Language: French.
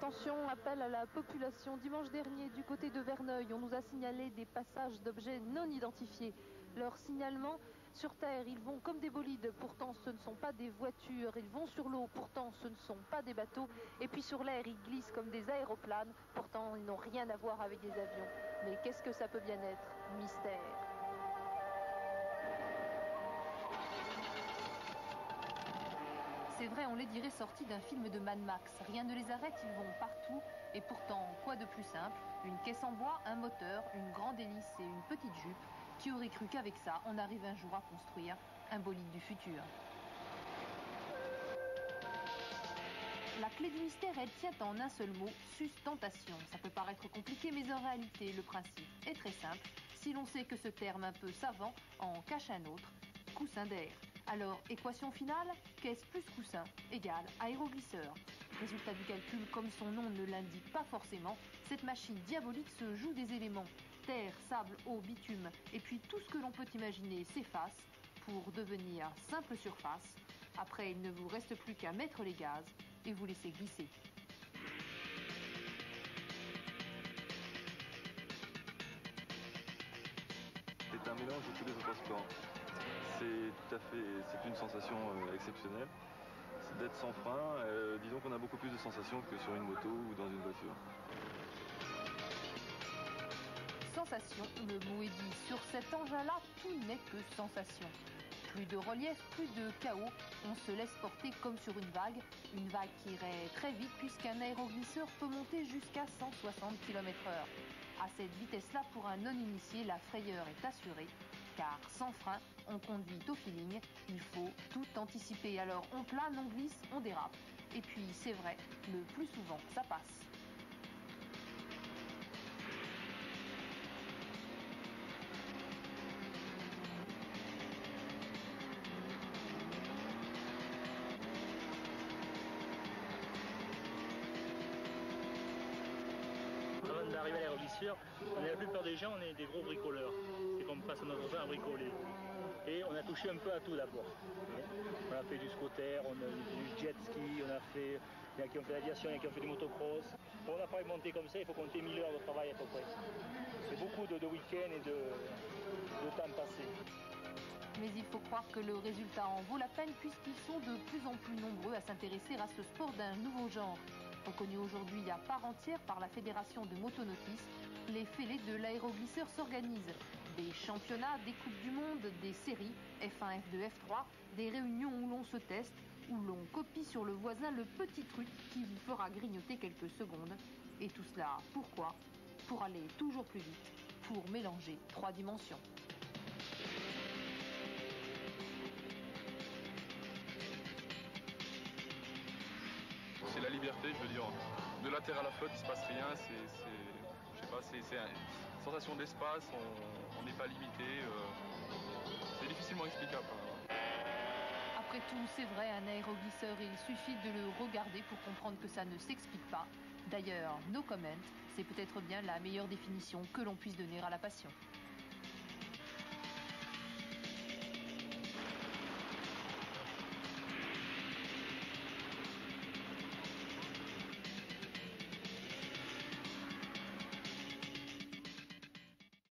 Attention, appel à la population. Dimanche dernier, du côté de Verneuil, on nous a signalé des passages d'objets non identifiés. Leur signalement, sur terre, ils vont comme des bolides, pourtant ce ne sont pas des voitures. Ils vont sur l'eau, pourtant ce ne sont pas des bateaux. Et puis sur l'air, ils glissent comme des aéroplanes, pourtant ils n'ont rien à voir avec des avions. Mais qu'est-ce que ça peut bien être? Mystère. C'est vrai, on les dirait sortis d'un film de Mad Max. Rien ne les arrête, ils vont partout. Et pourtant, quoi de plus simple? Une caisse en bois, un moteur, une grande hélice et une petite jupe. Qui aurait cru qu'avec ça, on arrive un jour à construire un bolide du futur? La clé du mystère, elle tient en un seul mot, sustentation. Ça peut paraître compliqué, mais en réalité, le principe est très simple. Si l'on sait que ce terme un peu savant en cache un autre, coussin d'air. Alors, équation finale, qu'est-ce plus coussin égale aéroglisseur. Résultat du calcul, comme son nom ne l'indique pas forcément, cette machine diabolique se joue des éléments. Terre, sable, eau, bitume, et puis tout ce que l'on peut imaginer s'efface pour devenir simple surface. Après, il ne vous reste plus qu'à mettre les gaz et vous laisser glisser. C'est un mélange de tous les autres sports. C'est une sensation exceptionnelle. C'est d'être sans frein. Disons qu'on a beaucoup plus de sensations que sur une moto ou dans une voiture. Sensation, le mot est dit. Sur cet engin-là, tout n'est que sensation. Plus de relief, plus de chaos. On se laisse porter comme sur une vague qui irait très vite puisqu'un aéroglisseur peut monter jusqu'à 160 km/h. À cette vitesse-là, pour un non-initié, la frayeur est assurée. Car sans frein, on conduit au feeling. Il faut tout anticiper. Alors on plane, on glisse, on dérape. Et puis c'est vrai, le plus souvent, ça passe. Avant d'arriver à l'aéroglisseur, la plupart des gens, on est des gros bricoleurs. C'est qu'on passe notre temps à bricoler. Et on a touché un peu à tout d'abord. On a fait du scooter, on a du jet ski, on a fait, il y en a qui ont fait l'aviation, il y en a qui ont fait du motocross. Pour un appareil monté comme ça, il faut compter 1000 heures de travail à peu près. C'est beaucoup de week-ends et de temps passé. Mais il faut croire que le résultat en vaut la peine puisqu'ils sont de plus en plus nombreux à s'intéresser à ce sport d'un nouveau genre. Reconnu aujourd'hui à part entière par la Fédération de motonautisme, les fêlés de l'aéroglisseur s'organisent. Des championnats, des coupes du monde, des séries, F1, F2, F3, des réunions où l'on se teste, où l'on copie sur le voisin le petit truc qui vous fera grignoter quelques secondes. Et tout cela, pourquoi? Pour aller toujours plus vite, pour mélanger 3 dimensions. C'est la liberté, je veux dire, de la terre à la flotte, il ne se passe rien, c'est une sensation d'espace, on n'est pas limité, c'est difficilement explicable. Après tout, c'est vrai, un aéroglisseur, il suffit de le regarder pour comprendre que ça ne s'explique pas. D'ailleurs, no comment, c'est peut-être bien la meilleure définition que l'on puisse donner à la passion.